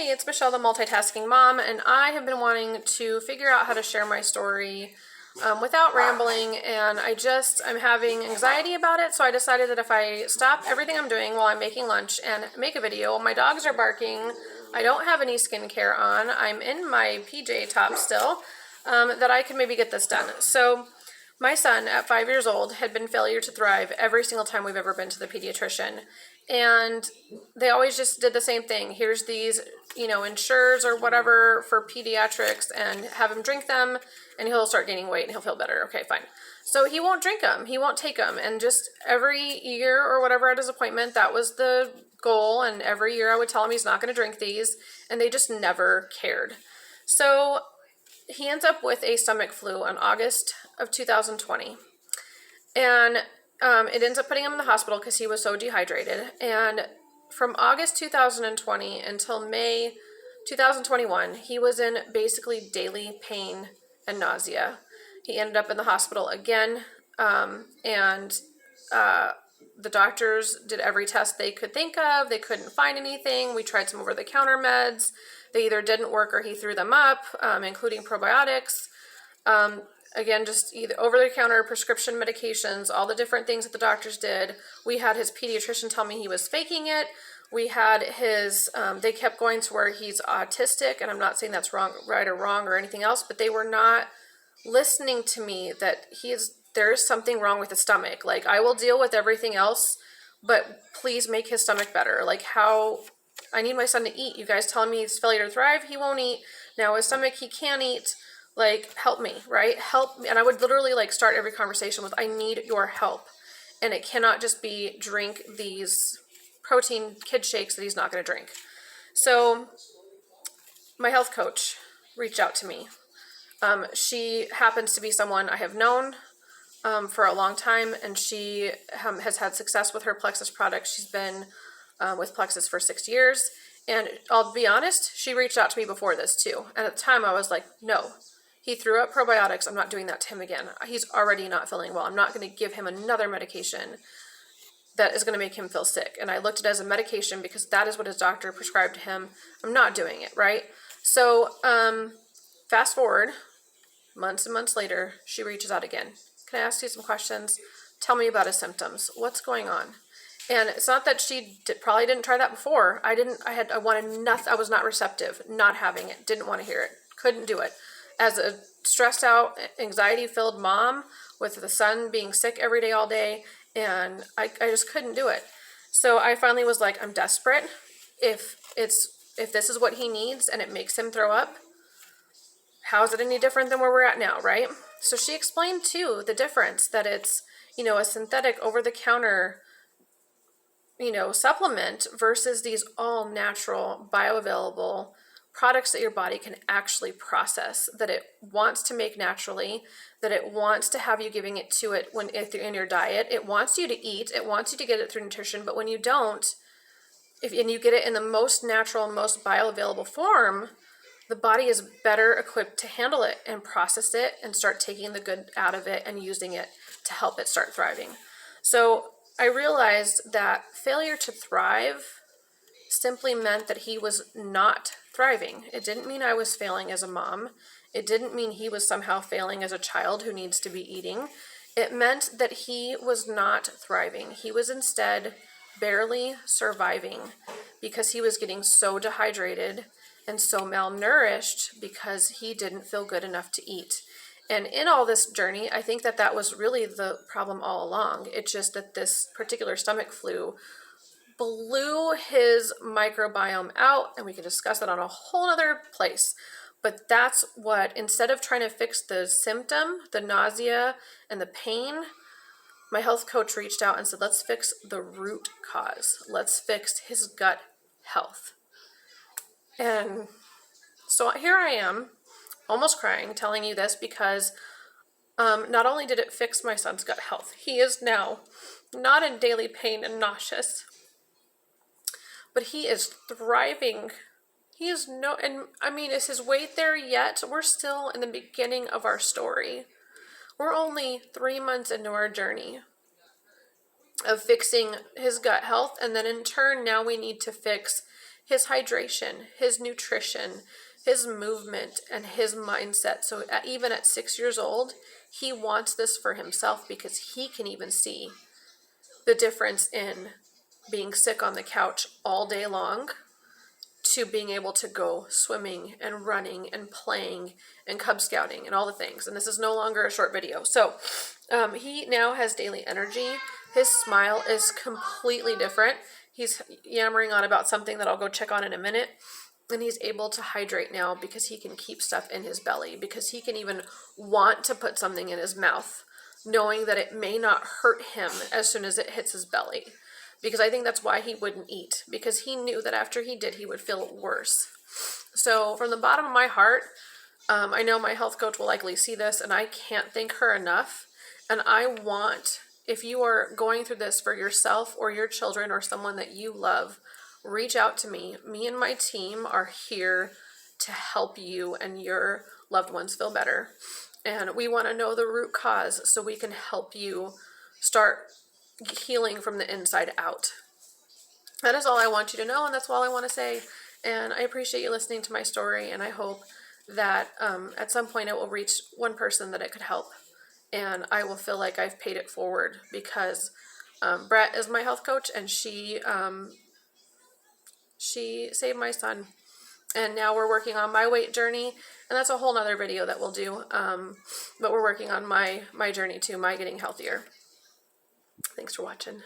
Hey, it's Michelle, the multitasking mom, and I have been wanting to figure out how to share my story without rambling, and I'm having anxiety about it, so I decided that if I stop everything I'm doing while I'm making lunch and make a video, my dogs are barking, I don't have any skincare on, I'm in my PJ top still, that I can maybe get this done. So my son at 5 years old had been failure to thrive every single time we've ever been to the pediatrician. And they always just did the same thing. Here's these, insures or whatever for pediatrics, and have him drink them and he'll start gaining weight and he'll feel better. Okay, fine. So he won't drink them. He won't take them. And just every year or whatever at his appointment, that was the goal. And every year I would tell him he's not going to drink these, and they just never cared. So he ends up with a stomach flu in August of 2020. And it ends up putting him in the hospital because he was so dehydrated. And from August 2020 until May 2021, he was in basically daily pain and nausea. He ended up in the hospital again, and the doctors did every test they could think of. They couldn't find anything. We tried some over-the-counter meds. They either didn't work or he threw them up, including probiotics. Again, just either over-the-counter prescription medications, all the different things that the doctors did. We had his pediatrician tell me he was faking it. We had they kept going to where he's autistic, and I'm not saying that's right or wrong or anything else, but they were not listening to me that there's something wrong with his stomach. Like, I will deal with everything else, but please make his stomach better. Like, I need my son to eat. You guys telling me he's failure to thrive, he won't eat. Now his stomach, he can't eat. Like, help me, right? Help me. And I would literally start every conversation with, I need your help. And it cannot just be drink these protein kid shakes that he's not going to drink. So my health coach reached out to me. She happens to be someone I have known for a long time, and she has had success with her Plexus product. She's been with Plexus for 6 years. And I'll be honest, she reached out to me before this too. And at the time I was like, no. He threw up probiotics. I'm not doing that to him again. He's already not feeling well. I'm not going to give him another medication that is going to make him feel sick. And I looked at it as a medication because that is what his doctor prescribed to him. I'm not doing it, right? So fast forward, months and months later, she reaches out again. Can I ask you some questions? Tell me about his symptoms. What's going on? And it's not that she probably didn't try that before. I wanted nothing. I was not receptive, not having it, didn't want to hear it, couldn't do it. As a stressed out, anxiety-filled mom with the son being sick every day, all day, and I just couldn't do it. So I finally was like, I'm desperate. If this is what he needs and it makes him throw up, how is it any different than where we're at now, right? So she explained too the difference, that it's, a synthetic over-the-counter supplement versus these all natural, bioavailable products that your body can actually process, that it wants to make naturally, that it wants to have you giving it to it if you're in your diet. It wants you to eat, it wants you to get it through nutrition, but when you don't, and you get it in the most natural, most bioavailable form, the body is better equipped to handle it and process it and start taking the good out of it and using it to help it start thriving. So I realized that failure to thrive simply meant that he was not thriving. It didn't mean I was failing as a mom. It didn't mean he was somehow failing as a child who needs to be eating. It meant that he was not thriving. He was instead barely surviving because he was getting so dehydrated and so malnourished because he didn't feel good enough to eat. And in all this journey, I think that was really the problem all along. It's just that this particular stomach flu blew his microbiome out, and we can discuss that on a whole other place. But that's what, instead of trying to fix the symptom, the nausea and the pain, my health coach reached out and said, let's fix the root cause. Let's fix his gut health. And so here I am, almost crying, telling you this because not only did it fix my son's gut health, he is now not in daily pain and nauseous, but he is thriving. Is his weight there yet? We're still in the beginning of our story. We're only 3 months into our journey of fixing his gut health, and then in turn, now we need to fix his hydration, his nutrition, his movement, and his mindset. So even at 6 years old, he wants this for himself because he can even see the difference in being sick on the couch all day long to being able to go swimming and running and playing and Cub Scouting and all the things. And this is no longer a short video. So he now has daily energy. His smile is completely different. He's yammering on about something that I'll go check on in a minute. And he's able to hydrate now because he can keep stuff in his belly, because he can even want to put something in his mouth, knowing that it may not hurt him as soon as it hits his belly. Because I think that's why he wouldn't eat, because he knew that after he did, he would feel worse. So from the bottom of my heart, I know my health coach will likely see this, and I can't thank her enough. And I want, if you are going through this for yourself or your children or someone that you love, reach out to me. Me and my team are here to help you and your loved ones feel better. And we want to know the root cause so we can help you start healing from the inside out. That is all I want you to know, and that's all I want to say. And I appreciate you listening to my story, and I hope that at some point it will reach one person that it could help, and I will feel like I've paid it forward, because Brett is my health coach, and she saved my son, and now we're working on my weight journey, and that's a whole nother video that we'll do, but we're working on my journey to my getting healthier. Thanks for watching.